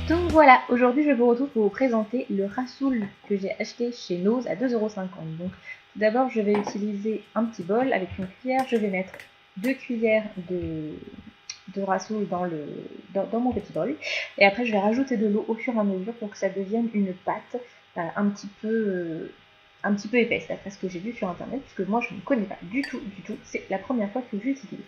Donc voilà, aujourd'hui je vous retrouve pour vous présenter le Rasoul que j'ai acheté chez Nose à 2,50 €. Donc tout d'abord je vais utiliser un petit bol avec une cuillère, je vais mettre 2 cuillères de Rasoul dans mon petit bol. Et après je vais rajouter de l'eau au fur et à mesure pour que ça devienne une pâte un petit peu épaisse, d'après ce que j'ai vu sur internet, puisque moi je ne connais pas du tout, c'est la première fois que j'utilise.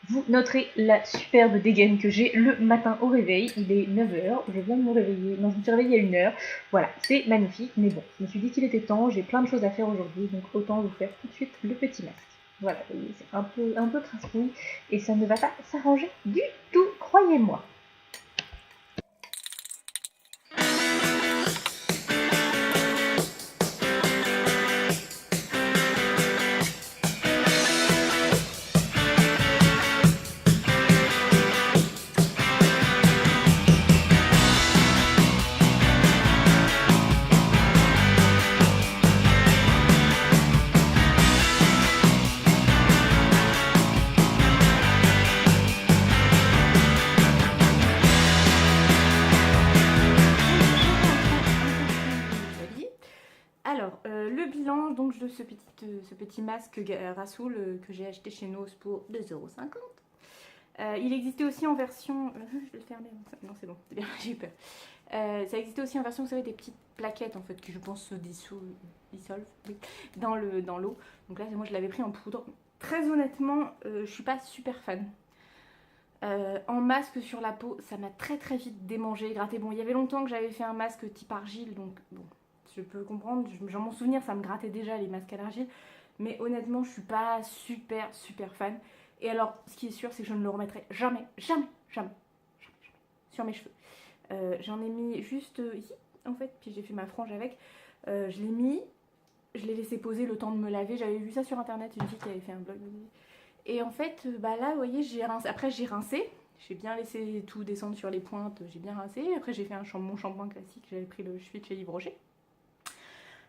Vous noterez la superbe dégaine que j'ai le matin au réveil. Il est 9 h, je viens de me réveiller. Non, je me suis réveillée à 1 h. Voilà, c'est magnifique. Mais bon, je me suis dit qu'il était temps. J'ai plein de choses à faire aujourd'hui. Donc autant vous faire tout de suite le petit masque. Voilà, c'est un peu crasse-couille. Et ça ne va pas s'arranger du tout, croyez-moi. Alors, le bilan donc, de ce petit masque Rasoul que j'ai acheté chez Nose pour 2,50 €. Il existait aussi en version... je vais le fermer. Non, c'est bon, c'est bien, j'ai eu peur. Ça existait aussi en version, vous savez, des petites plaquettes en fait, qui je pense se dissolvent oui, dans l'eau. Donc là, moi je l'avais pris en poudre. Très honnêtement, je suis pas super fan. En masque sur la peau, ça m'a très vite démangé, gratté. Bon, il y avait longtemps que j'avais fait un masque type argile, donc bon, je peux comprendre. J'en m'en souvenir, ça me grattait déjà les masques à l'argile. Mais honnêtement, je suis pas super fan. Et alors, ce qui est sûr, c'est que je ne le remettrai jamais sur mes cheveux. J'en ai mis juste ici, en fait, puis j'ai fait ma frange avec. Je l'ai mis, je l'ai laissé poser le temps de me laver. J'avais vu ça sur internet, une fille qui avait fait un blog. Et en fait, bah là, vous voyez, j'ai rincé. Après, j'ai rincé. J'ai bien laissé tout descendre sur les pointes. J'ai bien rincé. Après, j'ai fait mon shampoing classique. J'avais pris le Schwitz chez Yves Rocher.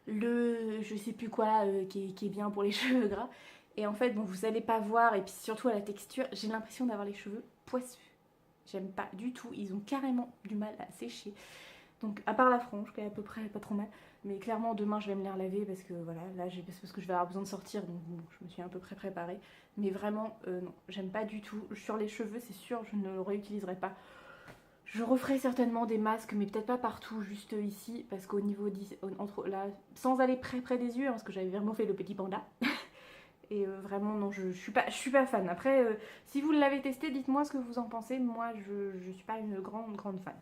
Je sais plus quoi, qui est bien pour les cheveux gras. Et en fait, bon, vous allez pas voir. Et puis surtout à la texture, j'ai l'impression d'avoir les cheveux poisseux. J'aime pas du tout. Ils ont carrément du mal à sécher. Donc, à part la frange, qui est à peu près pas trop mal. Mais clairement, demain, je vais me les relaver parce que voilà, là, parce que je vais avoir besoin de sortir. Donc, bon, je me suis à peu près préparée. Mais vraiment, non, j'aime pas du tout. Sur les cheveux, c'est sûr, je ne le réutiliserai pas. Je referai certainement des masques, mais peut-être pas partout, juste ici. Parce qu'au niveau entre là, sans aller près des yeux, hein, parce que j'avais vraiment fait le petit panda. Et vraiment, non, je suis pas fan. Après, si vous l'avez testé, dites-moi ce que vous en pensez. Moi, je suis pas une grande fan.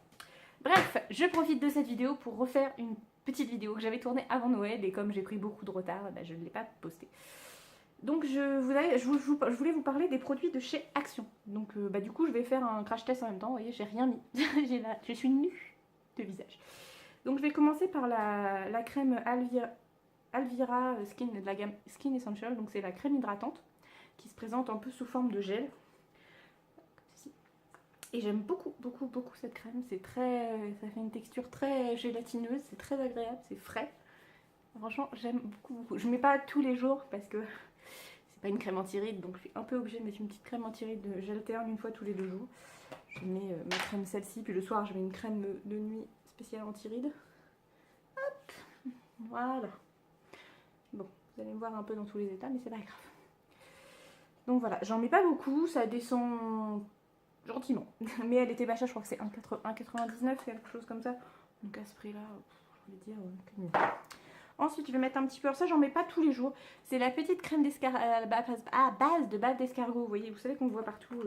Bref, je profite de cette vidéo pour refaire une petite vidéo que j'avais tournée avant Noël. Et comme j'ai pris beaucoup de retard, bah, je ne l'ai pas postée. Donc je voulais vous parler des produits de chez Action. Donc bah, du coup, je vais faire un crash test en même temps. Vous voyez, j'ai rien mis. Je suis nue de visage. Donc je vais commencer par la crème Alvira Skin de la gamme Skin Essential. Donc c'est la crème hydratante qui se présente un peu sous forme de gel. Et j'aime beaucoup cette crème. Ça fait une texture très gélatineuse. C'est très agréable, c'est frais. Franchement, j'aime beaucoup. Je ne mets pas tous les jours parce que c'est pas une crème anti-rides. Donc je suis un peu obligée de mettre une petite crème anti-rides. J'alterne une fois tous les 2 jours. Je mets ma crème celle-ci. Puis le soir, je mets une crème de nuit spéciale anti-rides. Hop, voilà. Bon, vous allez me voir un peu dans tous les états, mais c'est pas grave. Donc voilà, j'en mets pas beaucoup. Ça descend gentiment. Mais elle était bâche, je crois que c'est 1,99, quelque chose comme ça. Donc à ce prix-là, je voulais dire que mieux. Ensuite, je vais mettre un petit peu. Alors ça, j'en mets pas tous les jours. C'est la petite crème à base de bave d'escargot. Vous savez qu'on le voit partout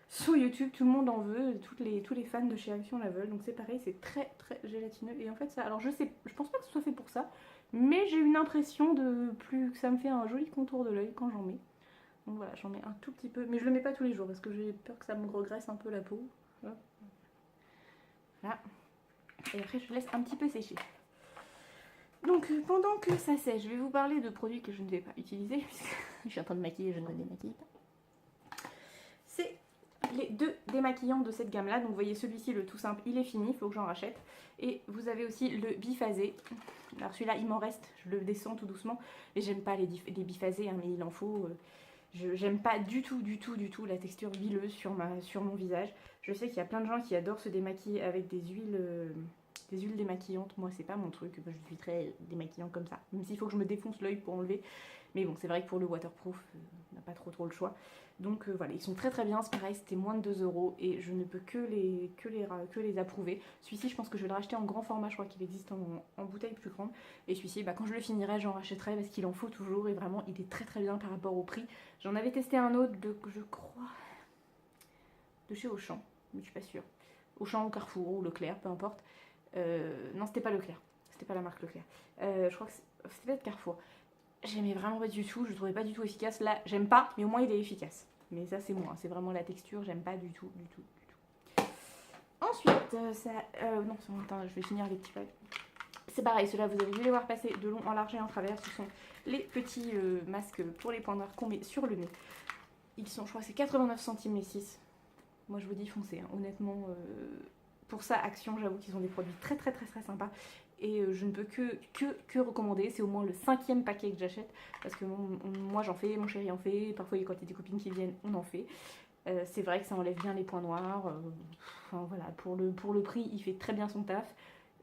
sur YouTube. Tout le monde en veut. Tous les fans de chez Action la veulent. Donc c'est pareil, c'est très gélatineux. Et en fait, ça. Alors je pense pas que ce soit fait pour ça. Mais j'ai une impression que ça me fait un joli contour de l'œil quand j'en mets. Donc voilà, j'en mets un tout petit peu. Mais je le mets pas tous les jours parce que j'ai peur que ça me regraisse un peu la peau. Voilà. Et après, je laisse un petit peu sécher. Donc pendant que ça sèche, je vais vous parler de produits que je ne vais pas utiliser puisque je suis en train de maquiller, je ne me démaquille pas. C'est les 2 démaquillants de cette gamme là. Donc vous voyez celui-ci, le tout simple, il est fini, il faut que j'en rachète. Et vous avez aussi le biphasé. Alors celui-là, il m'en reste, je le descends tout doucement. Et j'aime pas les biphasés, hein, mais il en faut. J'aime pas du tout la texture huileuse sur mon visage. Je sais qu'il y a plein de gens qui adorent se démaquiller avec des huiles démaquillantes. Moi, c'est pas mon truc. Je suis très démaquillant comme ça. Même s'il faut que je me défonce l'œil pour enlever. Mais bon, c'est vrai que pour le waterproof, on n'a pas trop le choix. Donc voilà, ils sont très bien. C'est pareil, c'était moins de 2 € et je ne peux que les approuver. Celui-ci, je pense que je vais le racheter en grand format. Je crois qu'il existe en bouteille plus grande. Et celui-ci, quand je le finirai, j'en rachèterai parce qu'il en faut toujours. Et vraiment, il est très bien par rapport au prix. J'en avais testé un autre je crois, de chez Auchan, mais je suis pas sûre. Auchan ou Carrefour ou Leclerc, peu importe. Non, c'était pas Leclerc. C'était pas la marque Leclerc. Je crois que c'était peut-être Carrefour. J'aimais vraiment pas du tout, je le trouvais pas du tout efficace. Là, j'aime pas, mais au moins il est efficace. Mais ça, c'est moi, c'est vraiment la texture, j'aime pas du tout. Ensuite, non, attends, je vais finir les petits paquets. C'est pareil, ceux-là, vous avez dû les voir passer de long en large et en travers. Ce sont les petits masques pour les points noirs qu'on met sur le nez. Ils sont, je crois, c'est 89 centimes les 6. Moi, je vous dis foncez, hein. Honnêtement, pour ça, Action, j'avoue qu'ils ont des produits très sympas. Et je ne peux que recommander. C'est au moins le 5e paquet que j'achète. Parce que moi j'en fais, mon chéri en fait. Parfois quand il y a des copines qui viennent, on en fait. C'est vrai que ça enlève bien les points noirs. Enfin voilà, pour le prix, il fait très bien son taf.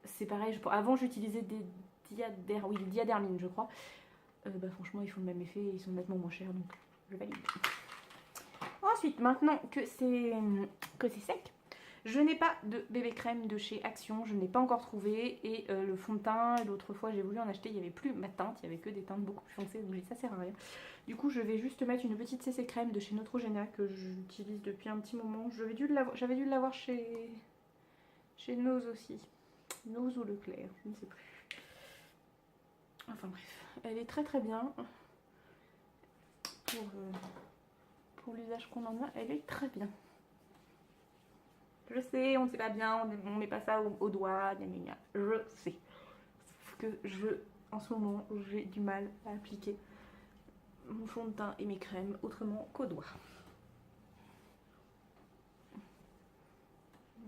C'est pareil, avant j'utilisais des diadermine je crois. Franchement ils font le même effet et ils sont nettement moins chers. Donc je valide. Ensuite, maintenant que c'est sec, je n'ai pas de bébé crème de chez Action, je ne l'ai pas encore trouvé. Et le fond de teint, l'autre fois j'ai voulu en acheter, il n'y avait plus ma teinte, il n'y avait que des teintes beaucoup plus foncées, donc ça sert à rien. Du coup je vais juste mettre une petite CC crème de chez Neutrogena que j'utilise depuis un petit moment. J'avais dû l'avoir chez Nose aussi. Nose ou Leclerc, je ne sais plus. Enfin bref, elle est très bien. Pour l'usage qu'on en a, elle est très bien. Je sais, on ne sait pas bien, on met pas ça au doigt, je sais. Sauf que en ce moment, j'ai du mal à appliquer mon fond de teint et mes crèmes autrement qu'au doigt.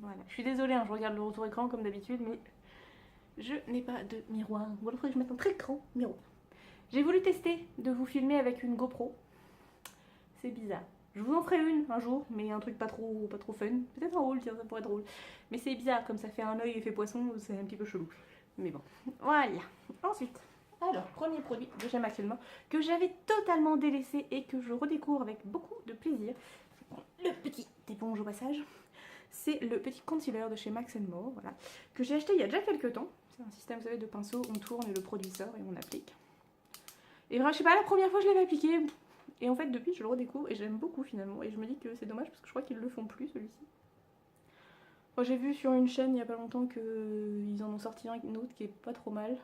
Voilà, je suis désolée, hein, je regarde le retour écran comme d'habitude, mais je n'ai pas de miroir. Voilà, il faudrait que je mette un très grand miroir. J'ai voulu tester de vous filmer avec une GoPro. C'est bizarre. Je vous en ferai une un jour, mais un truc pas trop fun. Peut-être un haul, tiens, ça pourrait être drôle. Mais c'est bizarre, comme ça fait un œil effet poisson, c'est un petit peu chelou. Mais bon, voilà. Ensuite, alors, premier produit de chez Max & More que j'avais totalement délaissé et que je redécouvre avec beaucoup de plaisir. Le petit éponge au passage. C'est le petit concealer de chez Max & More, voilà, que j'ai acheté il y a déjà quelques temps. C'est un système, vous savez, de pinceau, on tourne et le produit sort et on applique. Et vraiment, je sais pas, la première fois je l'avais appliqué. Et en fait, depuis, je le redécouvre et j'aime beaucoup finalement. Et je me dis que c'est dommage parce que je crois qu'ils le font plus, celui-ci. Enfin, j'ai vu sur une chaîne il y a pas longtemps qu'ils en ont sorti un autre qui est pas trop mal.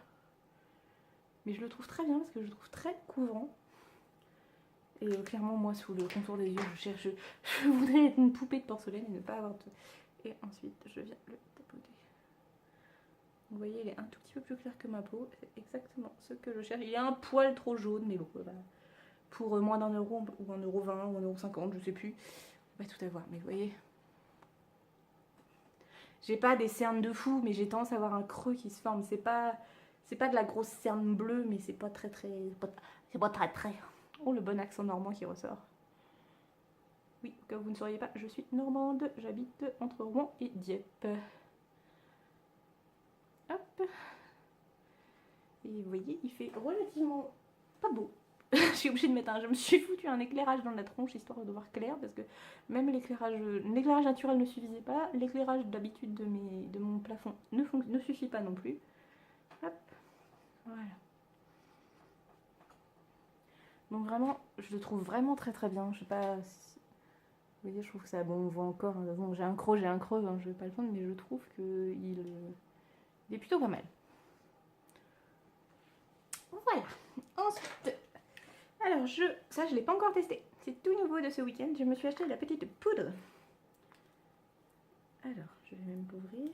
Mais je le trouve très bien parce que je le trouve très couvrant. Et clairement, moi, sous le contour des yeux, je voudrais être une poupée de porcelaine et ne pas avoir de... Et ensuite, je viens le tapoter. Vous voyez, il est un tout petit peu plus clair que ma peau. C'est exactement ce que je cherche. Il est un poil trop jaune, mais bon, voilà. Pour moins d'1 € ou 1,20 € ou 1,50 €, je sais plus. On va tout avoir, mais vous voyez. J'ai pas des cernes de fou, mais j'ai tendance à avoir un creux qui se forme. C'est pas de la grosse cerne bleue, mais c'est pas très. C'est pas très. Oh, le bon accent normand qui ressort. Oui, comme vous ne sauriez pas, je suis normande. J'habite entre Rouen et Dieppe. Hop. Et vous voyez, il fait relativement pas beau. Je suis obligée de mettre je me suis foutu un éclairage dans la tronche histoire de voir clair parce que même l'éclairage naturel ne suffisait pas, l'éclairage d'habitude de mon plafond ne suffit pas non plus. Hop, voilà. Donc vraiment, je le trouve vraiment très bien. Je sais pas, vous voyez, je trouve que ça, bon, on voit encore, bon, j'ai un creux, hein, je vais pas le prendre, mais je trouve que il est plutôt pas mal. Voilà. Ensuite. Alors, ça je l'ai pas encore testé. C'est tout nouveau de ce week-end. Je me suis acheté de la petite poudre. Alors, je vais même l'ouvrir.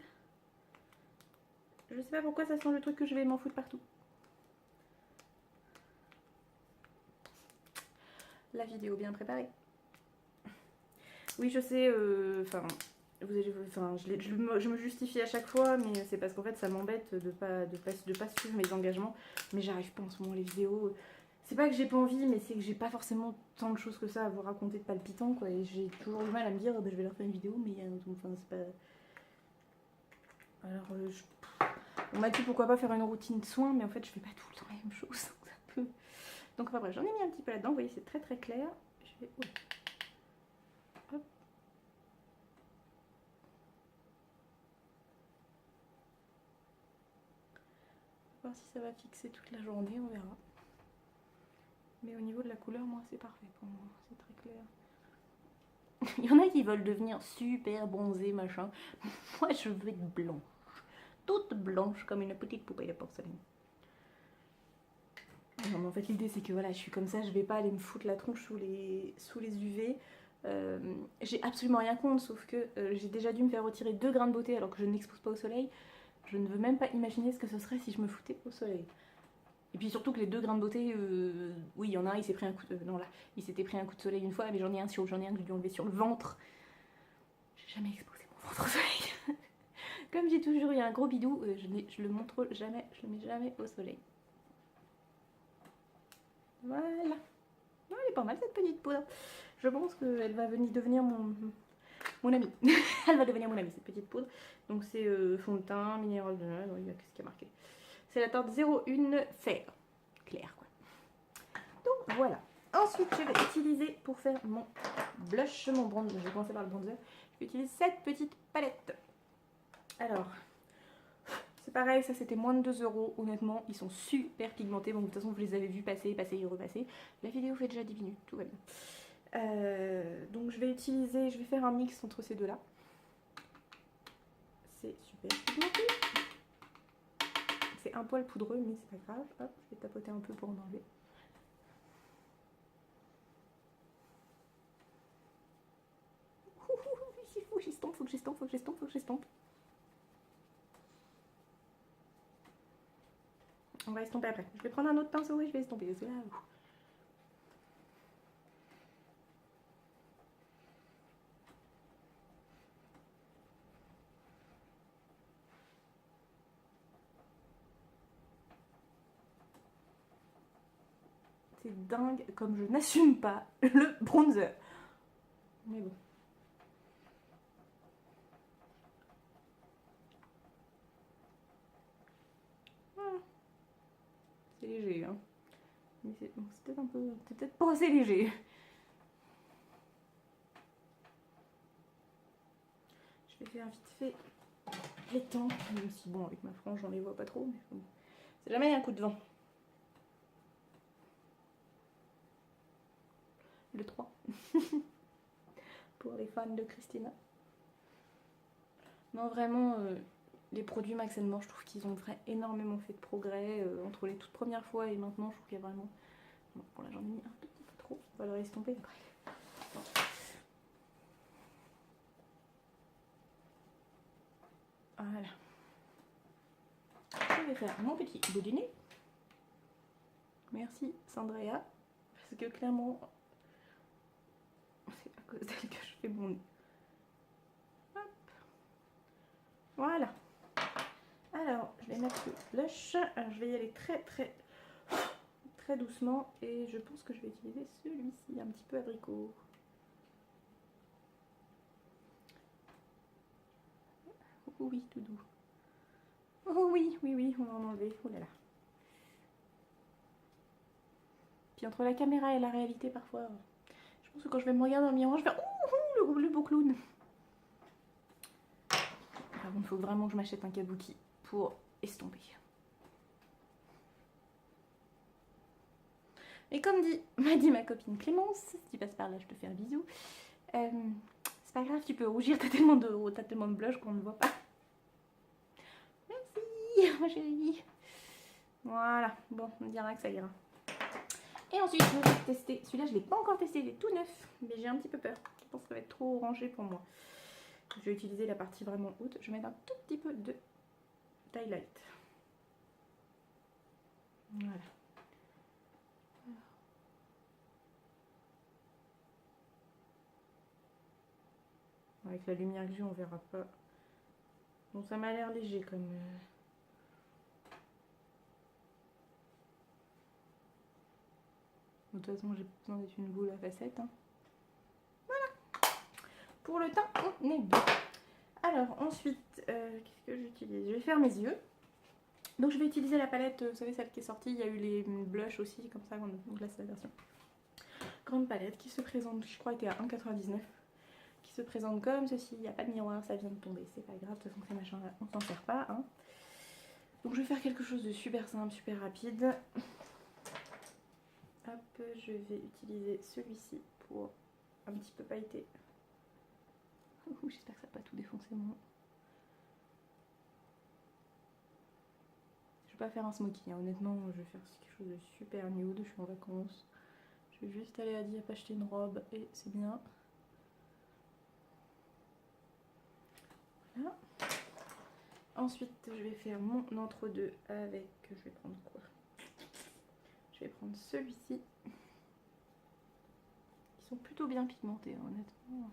Je sais pas pourquoi ça sent le truc que je vais m'en foutre partout. La vidéo bien préparée. Oui, je sais, je me justifie à chaque fois, mais c'est parce qu'en fait ça m'embête de pas suivre mes engagements. Mais j'arrive pas en ce moment, les vidéos. C'est pas que j'ai pas envie, mais c'est que j'ai pas forcément tant de choses que ça à vous raconter de palpitant, quoi. Et j'ai toujours du mal à me dire, bah, je vais leur faire une vidéo, mais enfin, c'est pas... Alors, on m'a dit pourquoi pas faire une routine de soins, mais en fait, je fais pas tout le temps la même chose. Donc, enfin, bref, j'en ai mis un petit peu là-dedans. Vous voyez, c'est très très clair. Je vais... Hop. On va voir si ça va fixer toute la journée, on verra. Mais au niveau de la couleur, moi, c'est parfait pour moi. C'est très clair. Il y en a qui veulent devenir super bronzés, machin. Moi, je veux être blanche. Toute blanche, comme une petite poupée de porcelaine. Non, mais en fait, l'idée, c'est que voilà, je suis comme ça, je vais pas aller me foutre la tronche sous les UV. J'ai absolument rien contre, sauf que j'ai déjà dû me faire retirer 2 grains de beauté alors que je n'expose pas au soleil. Je ne veux même pas imaginer ce que ce serait si je me foutais au soleil. Et puis surtout que les 2 grains de beauté, oui, il y en a un, il s'est pris un coup de... non, là, il s'était pris un coup de soleil une fois, mais j'en ai un que j'ai dû enlever sur le ventre. J'ai jamais exposé mon ventre au soleil. Comme j'ai toujours eu un gros bidou, je le montre jamais, je le mets jamais au soleil. Voilà. Elle est pas mal cette petite poudre. Je pense qu'elle va devenir mon amie. Elle va devenir mon amie cette petite poudre. Donc c'est fond de teint, minéral de... Qu'est-ce qu'il y a marqué? C'est la teinte 01 Fer. Clair quoi. Donc voilà. Ensuite je vais utiliser pour faire mon blush, mon bronzer. Je vais commencer par le bronzer. Je vais utiliser cette petite palette. Alors... c'est pareil, ça c'était moins de 2 €. Honnêtement, ils sont super pigmentés. Bon, de toute façon, vous les avez vus passer, passer et repasser. La vidéo fait déjà 10 minutes, tout va bien. Donc je vais faire un mix entre ces deux-là. C'est super pigmenté. C'est un poil poudreux, mais c'est pas grave. Hop, je vais tapoter un peu pour en enlever. Faut que j'estompe, faut que j'estompe, faut que j'estompe, faut que j'estompe. On va estomper après. Je vais prendre un autre pinceau et je vais estomper. Parce que là, c'est dingue comme je n'assume pas le bronzer. Mais bon. Voilà. C'est léger, hein. Mais c'est peut-être un peu... c'est peut-être pas assez léger. Je vais faire vite fait les tempes, même si bon, avec ma frange, on les voit pas trop, mais bon. C'est jamais un coup de vent. Le 3. Pour les fans de Christina. Non, vraiment, les produits Max More, je trouve qu'ils ont énormément fait de progrès entre les toutes premières fois et maintenant. Je trouve qu'il y a vraiment... bon, pour là, j'en ai mis un petit peu trop. On va le estomper après. Voilà. Je vais faire mon petit bout du nez. Merci Sandrea. Parce que clairement, c'est à cause d'elle que je fais mon nez. Hop. Voilà. Alors, je vais mettre le blush. Alors, je vais y aller très doucement. Et je pense que je vais utiliser celui-ci, un petit peu abricot. Oh oui, tout doux. Oh oui, on va en enlever. Oh là là. Puis entre la caméra et la réalité, parfois, je pense que quand je vais me regarder dans le miroir, je vais faire ouh, le beau clown. Par contre, il faut vraiment que je m'achète un kabuki pour estomper. Et comme m'a dit ma copine Clémence, si tu passes par là, je te fais un bisou. C'est pas grave, tu peux rougir, t'as tellement de blush qu'on ne voit pas. Merci, ma chérie. Voilà, bon, on dira que ça ira. Et ensuite, je vais tester. Celui-là, je ne l'ai pas encore testé, il est tout neuf, mais j'ai un petit peu peur. Je pense que ça va être trop orangé pour moi. Je vais utiliser la partie vraiment haute. Je vais mettre un tout petit peu de highlight. Voilà. Avec la lumière que j'ai, on verra pas. Bon, ça m'a l'air léger comme... De toute façon, j'ai besoin d'être une boule à facettes. Hein. Voilà. Pour le teint, on est bon. Alors, ensuite, qu'est-ce que j'utilise? Je vais faire mes yeux. Donc, je vais utiliser la palette, vous savez, celle qui est sortie. Il y a eu les blushs aussi, comme ça. Donc là, c'est la version grande palette qui se présente, je crois, était à 1,99. Qui se présente comme ceci. Il n'y a pas de miroir, ça vient de tomber. C'est pas grave, de toute façon, ces machins-là, on s'en sert pas. Hein. Donc, je vais faire quelque chose de super simple, super rapide. Hop, je vais utiliser celui-ci pour un petit peu pailleter. J'espère que ça n'a pas tout défoncé moi. Je vais pas faire un smoky, hein. Honnêtement, je vais faire quelque chose de super nude. Je suis en vacances. Je vais juste aller à Dieppe acheter une robe et c'est bien. Voilà. Ensuite, je vais faire mon entre-deux avec. Je vais prendre quoi? Je vais prendre celui-ci. Ils sont plutôt bien pigmentés, hein, honnêtement.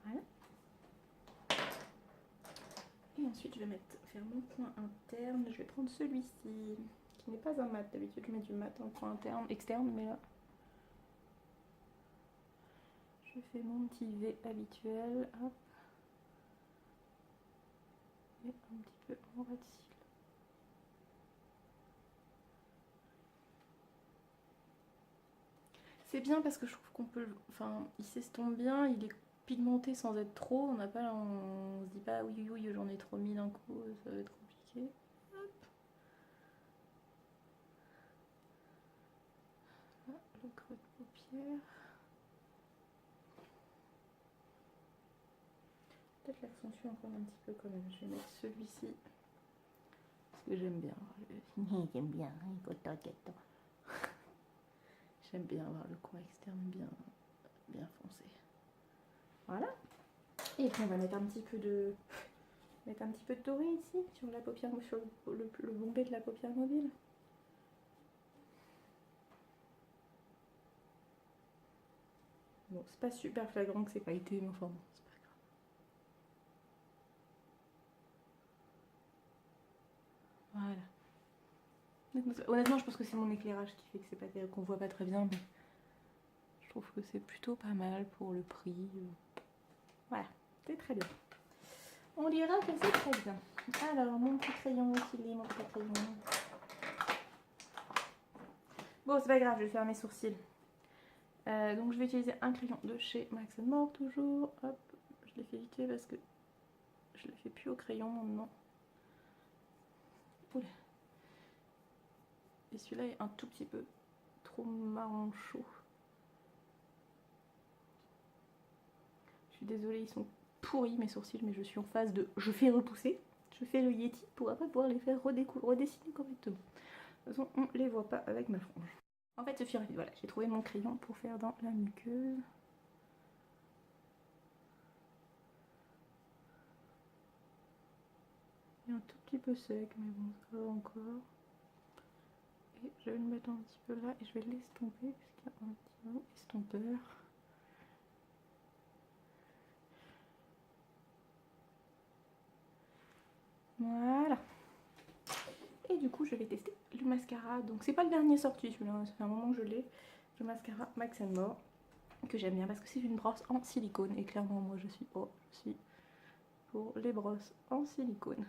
Voilà. Et ensuite, je vais faire mon point interne. Je vais prendre celui-ci, qui n'est pas un mat. D'habitude, je mets du mat en point interne, externe, mais là, je fais mon petit V habituel. Hop. Et un petit peu en bas de cils. C'est bien parce que je trouve qu'on peut. Enfin, il s'estompe bien, il est pigmenté sans être trop. On se dit pas oui, oui, j'en ai trop mis d'un coup, ça va être compliqué. Hop. Là, le creux de paupière. Peut-être l'accentuer encore un petit peu quand même. Je vais mettre celui-ci. Parce que j'aime bien. J'aime bien, j'aime bien avoir le coin externe bien foncé. Voilà. Et puis on va mettre un petit peu de doré ici sur la paupière, sur le bombé de la paupière mobile. Bon, c'est pas super flagrant que c'est pas été, mais enfin bon, c'est pas grave. Voilà. Honnêtement, je pense que c'est mon éclairage qui fait que c'est pas qu'on voit pas très bien, mais je trouve que c'est plutôt pas mal pour le prix. Voilà, c'est très bien. On dira que c'est très bien. Alors, mon petit crayon, il est mon petit crayon. Bon, c'est pas grave, je vais faire mes sourcils. Donc, je vais utiliser un crayon de chez Max More, toujours. Hop, je l'ai fait vite fait parce que je le fais plus au crayon maintenant. Oula. Et celui-là est un tout petit peu trop marron chaud. Je suis désolée, ils sont pourris mes sourcils, mais je suis en phase de je fais repousser. Je fais le Yeti pour après pouvoir les faire redessiner correctement. De toute façon, on les voit pas avec ma frange. En fait, ce fut rapide. Voilà, j'ai trouvé mon crayon pour faire dans la muqueuse. Il est un tout petit peu sec, mais bon, ça va encore. Et je vais le mettre un petit peu là et je vais l'estomper, puisqu'il y a un petit estompeur. Voilà. Et du coup, je vais tester le mascara. Donc, c'est pas le dernier sorti celui-là, ça fait un moment que je l'ai. Le mascara Max More, que j'aime bien parce que c'est une brosse en silicone. Et clairement, moi, je suis pour les brosses en silicone.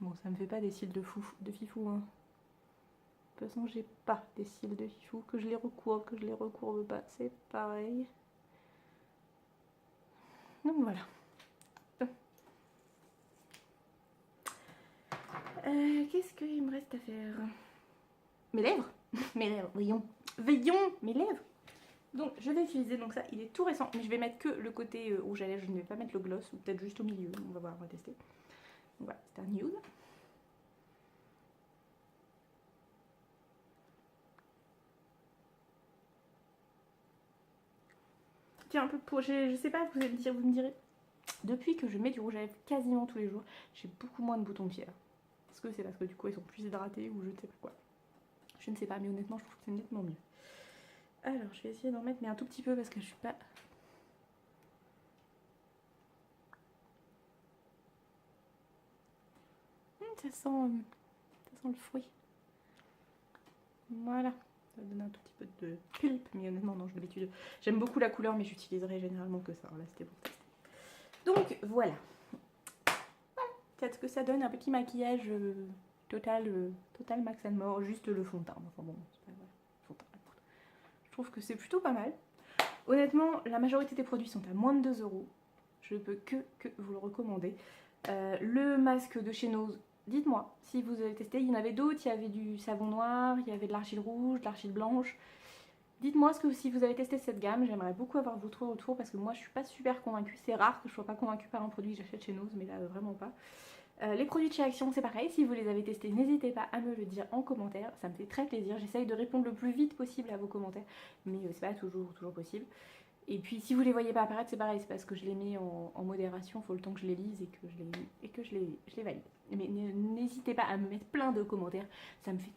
Bon, ça me fait pas des cils de fifou, hein. De toute façon, j'ai pas des cils de fifou. Que je les recourbe, que je les recourbe pas, c'est pareil. Donc voilà. Qu'est-ce qu'il me reste à faire? Mes lèvres. Mes lèvres, voyons. Veillons, mes lèvres. Donc je vais utiliser, donc ça il est tout récent, mais je vais mettre que le côté rouge à lèvres, je ne vais pas mettre le gloss, ou peut-être juste au milieu, on va voir, on va tester. Donc voilà, c'est un nude. Tiens, un peu pour, je sais pas, vous me direz, depuis que je mets du rouge à lèvres quasiment tous les jours, j'ai beaucoup moins de boutons de fièvre. Est-ce que c'est parce que du coup elles sont plus hydratées ou je ne sais pas quoi. Je ne sais pas, mais honnêtement je trouve que c'est nettement mieux. Alors je vais essayer d'en mettre mais un tout petit peu parce que je suis pas... ça sent le fruit. Voilà. Ça donne un tout petit peu de pulpe, mais honnêtement non, d'habitude j'aime beaucoup la couleur mais j'utiliserai généralement que ça. Là c'était pour tester. Donc voilà. Peut-être que ça donne un petit maquillage total Max & More, juste le fond de teint. Enfin bon, c'est pas vrai. Fond de teint, je trouve que c'est plutôt pas mal. Honnêtement, la majorité des produits sont à moins de 2 €. Je peux que vous le recommander. Le masque de chez Nose, dites-moi si vous avez testé. Il y en avait d'autres, il y avait du savon noir, il y avait de l'argile rouge, de l'argile blanche. Dites-moi si vous avez testé cette gamme, j'aimerais beaucoup avoir votre retour parce que moi je suis pas super convaincue. C'est rare que je sois pas convaincue par un produit que j'achète chez Nose, mais là vraiment pas. Les produits de chez Action c'est pareil, si vous les avez testés n'hésitez pas à me le dire en commentaire, ça me fait très plaisir, j'essaye de répondre le plus vite possible à vos commentaires, mais c'est pas toujours possible. Et puis si vous les voyez pas apparaître c'est pareil, c'est parce que je les mets en modération, il faut le temps que je les lise et que je les valide. Mais n'hésitez pas à me mettre plein de commentaires, ça me fait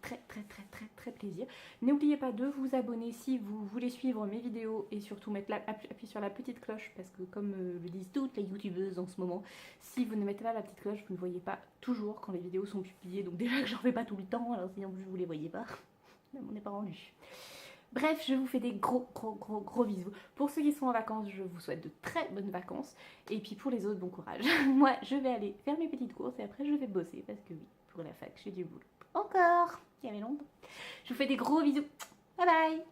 très plaisir. N'oubliez pas de vous abonner si vous voulez suivre mes vidéos et surtout appuyer sur la petite cloche parce que comme le disent toutes les youtubeuses en ce moment, si vous ne mettez pas la petite cloche vous ne voyez pas toujours quand les vidéos sont publiées, donc déjà que j'en fais pas tout le temps, alors si en plus vous les voyez pas, on n'est pas rendu. Bref, je vous fais des gros bisous. Pour ceux qui sont en vacances, je vous souhaite de très bonnes vacances. Et puis pour les autres, bon courage. Moi, je vais aller faire mes petites courses et après je vais bosser parce que oui, pour la fac, j'ai du boulot. Encore. Il y avait longtemps. Je vous fais des gros bisous. Bye bye.